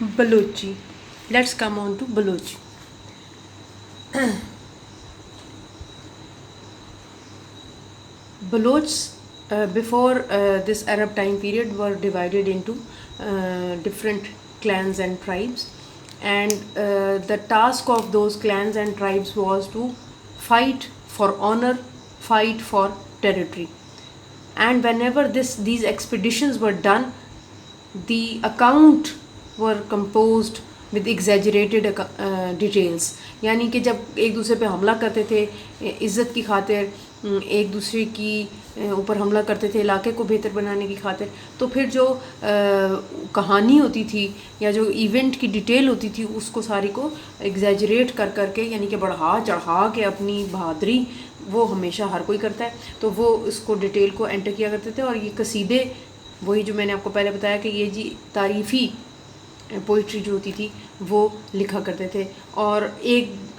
Balochi. Let's come on to Balochi. Balochs before this Arab time period were divided into different clans and tribes, and the task of those clans and tribes was to fight for honor, fight for territory. And whenever these expeditions were done, the account were composed with exaggerated details. یعنی کہ جب ایک دوسرے پہ حملہ کرتے تھے عزت کی خاطر، ایک دوسرے کی اوپر حملہ کرتے تھے علاقے کو بہتر بنانے کی خاطر، تو پھر جو کہانی ہوتی تھی یا جو ایونٹ کی ڈیٹیل ہوتی تھی اس کو ساری کو ایگزیجریٹ کر کر کے، یعنی کہ بڑھا چڑھا کے اپنی بہادری، وہ ہمیشہ ہر کوئی کرتا ہے، تو وہ اس کو ڈیٹیل کو انٹر کیا کرتے تھے. اور یہ قصیدے وہی جو میں نے آپ کو پہلے بتایا کہ یہ جی تعریفی پوئٹری جو ہوتی تھی وہ لکھا کرتے تھے، اور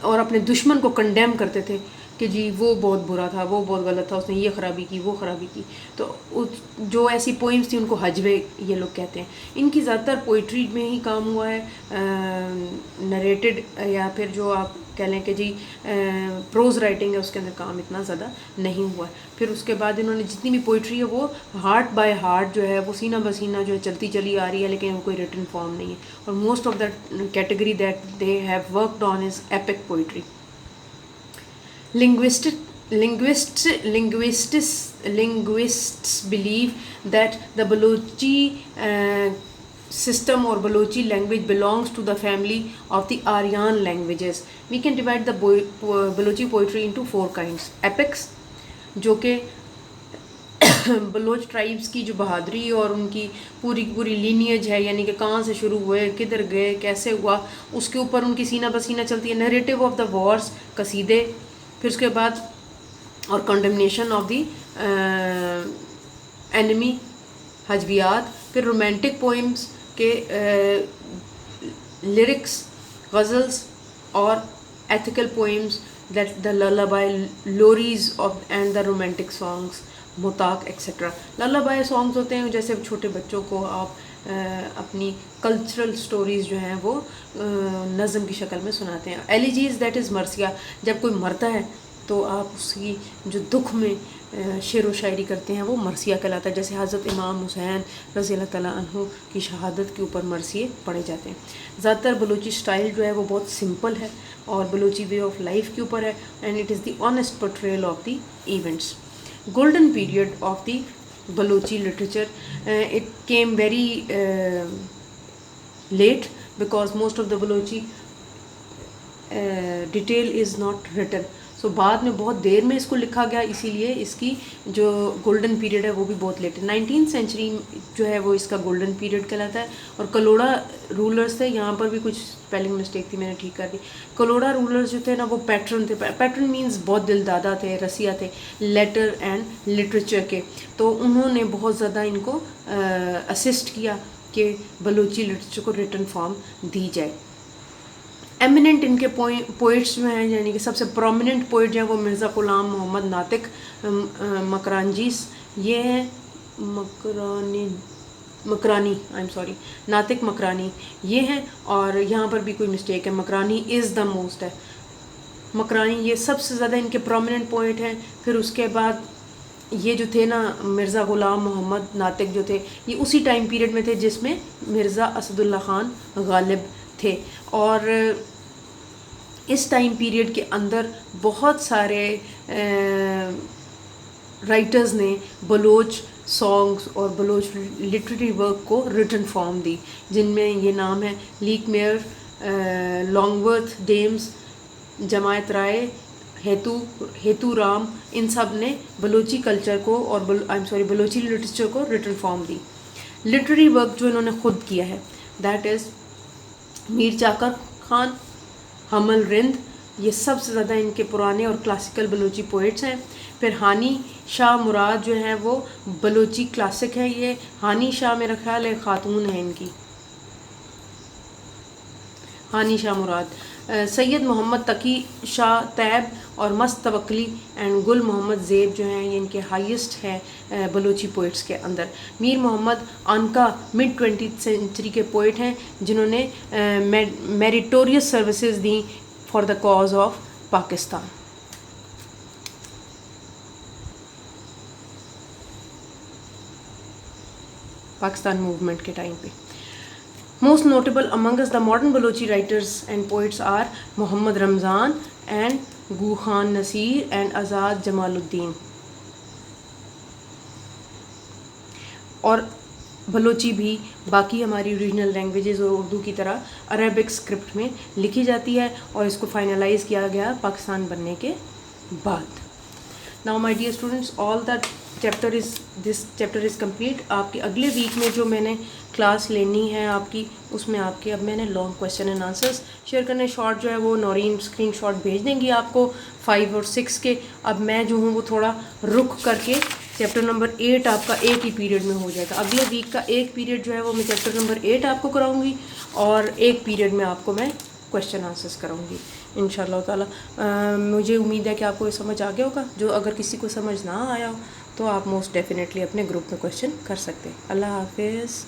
اپنے دشمن کو کنڈیم کرتے تھے کہ جی وہ بہت برا تھا، وہ بہت غلط تھا، اس نے یہ خرابی کی، وہ خرابی کی. تو جو ایسی پوئمس تھیں ان کو حجوے یہ لوگ کہتے ہیں. ان کی زیادہ تر پوئٹری میں ہی کام ہوا ہے، نریٹڈ یا پھر جو آپ کہہ لیں کہ جی پروز رائٹنگ ہے اس کے اندر کام اتنا زیادہ نہیں ہوا ہے. پھر اس کے بعد انہوں نے جتنی بھی پوئٹری ہے وہ ہارٹ بائی ہارٹ جو ہے وہ سینہ بسینہ جو ہے چلتی چلی آ رہی ہے، لیکن وہ کوئی ریٹن فارم نہیں ہے. اور most of that category that they have worked on is epic poetry. Linguists believe that the Balochi system or Balochi language belongs to the family of the Aryan languages. We can divide the Balochi poetry into 4 kinds. Epics, جو کہ Baloch tribes کی جو بہادری اور ان کی پوری پوری lineage ہے، یعنی کہ کہاں سے شروع ہوئے، کدھر گئے، کیسے ہوا، اس کے اوپر ان کی سینہ بسینہ چلتی ہے. نریٹو آف دا وارس، قصیدے. پھر اس کے بعد اور کنڈمنیشن آف دی اینمی، حجویات. پھر رومانٹک پوئمس کے لیرکس، غزلس، اور ethical poems that the lullaby, لوریز اینڈ دا رومانٹک سانگس، متاق ایکسیٹرا. لالابائی سانگس ہوتے ہیں جیسے چھوٹے بچوں کو آپ اپنی کلچرل سٹوریز جو ہیں وہ نظم کی شکل میں سناتے ہیں. ایلیجیز دیٹ از مرثیہ، جب کوئی مرتا ہے تو آپ اس کی جو دکھ میں شعر و شاعری کرتے ہیں وہ مرثیہ کہلاتا ہے. جیسے حضرت امام حسین رضی اللہ تعالیٰ عنہ کی شہادت کے اوپر مرثیے پڑھے جاتے ہیں. زیادہ تر بلوچی اسٹائل جو ہے وہ بہت سمپل ہے اور بلوچی وے آف لائف کے اوپر ہے، and it is the honest portrayal of the events. Golden period of the Balochi literature, it came very late because most of the Balochi detail is not written. سو بعد میں بہت دیر میں اس کو لکھا گیا، اسی لیے اس کی جو گولڈن پیریڈ ہے وہ بھی بہت لیٹ ہے. 19th سینچری جو ہے وہ اس کا گولڈن پیریڈ کہلاتا ہے. اور کلوڑا رولرز تھے، یہاں پر بھی کچھ اسپیلنگ مسٹیک تھی، میں نے ٹھیک کر دی. کلوڑا رولرز جو تھے نا وہ پیٹرن تھے. پیٹرن مینز بہت دل دادا تھے، رسیا تھے لیٹر اینڈ لٹریچر کے. تو انہوں نے بہت زیادہ ان کو اسسٹ کیا کہ بلوچی لٹریچر کو ریٹن فارم دی جائے. ایمیننٹ ان کے پوئٹس جو ہیں، یعنی کہ سب سے پرومیننٹ پوئٹ جو ہیں وہ مرزا غلام محمد ناطق مکرانجیس، یہ ہیں ناطق مکرانی یہ ہیں. اور یہاں پر بھی کوئی مسٹیک ہے، مکرانی از دا موسٹ ہے. مکرانی یہ سب سے زیادہ ان کے پرومیننٹ پوئٹ ہیں. پھر اس کے بعد یہ جو تھے نا مرزا غلام محمد ناطق جو تھے، یہ اسی ٹائم پیریڈ میں تھے جس میں مرزا اسد اللہ خان غالب تھے. اور اس ٹائم پیریڈ کے اندر بہت سارے رائٹرز نے بلوچ سانگز اور بلوچ لٹریری ورک کو ریٹن فارم دی، جن میں یہ نام ہے لیک میئر، لانگورتھ ڈیمز، جماعت رائے، ہیتو رام. ان سب نے بلوچی کلچر کو اور بلوچی لٹریچر کو ریٹن فارم دی. لٹریری ورک جو انہوں نے خود کیا ہے دیٹ از میر چاکر خان، حمل رند، یہ سب سے زیادہ ان کے پرانے اور کلاسیکل بلوچی پوئٹس ہیں. پھر ہانی شاہ مراد جو ہیں وہ بلوچی کلاسک ہے. یہ ہانی شاہ میرا خیال ہے خاتون ہے ان کی، ہانی شاہ مراد. سید محمد تقی شاہ طیب اور مست توکلی اینڈ گل محمد زیب جو ہیں یہ ان کے ہائیسٹ ہیں بلوچی پوئٹس کے اندر. Mir Muhammad Anqa mid 20th century کے پوئٹ ہیں جنہوں نے میریٹوریس سروسز دیں for the cause of Pakistan. Pakistan movement کے ٹائم پہ. Most notable amongst the modern Balochi writers and poets are Muhammad Ramzan and Gul Khan Nasir and Azad Jamal uddin. اور بلوچی بھی باقی ہماری اوریجنل لینگویجز اور اردو کی طرح عربک اسکرپٹ میں لکھی جاتی ہے اور اس کو فائنلائز کیا گیا پاکستان بننے کے بعد. Now my dear students, all that this chapter is complete. آپ کے اگلے ویک میں جو میں نے کلاس لینی ہے آپ کی اس میں آپ کے اب میں نے long question and answers share کرنے. شارٹ جو ہے وہ نورین اسکرین شاٹ بھیج دیں گی آپ کو 5 اور 6 کے. اب میں جو ہوں وہ تھوڑا رک کر کے چیپٹر نمبر 8 آپ کا ایک ہی پیریڈ میں ہو جائے گا. اگلے ویک کا ایک پیریڈ جو ہے وہ میں چیپٹر نمبر 8 آپ کو کراؤں گی اور ایک پیریڈ میں آپ کو میں کویشچن آنسرس کراؤں گی ان شاء اللہ تعالیٰ. مجھے امید ہے کہ آپ کو یہ سمجھ آ گیا ہوگا. جو اگر کسی کو سمجھ نہ آیا ہو تو آپ موسٹ ڈیفینیٹلی اپنے گروپ میں کویشچن کر سکتے ہیں. اللہ حافظ.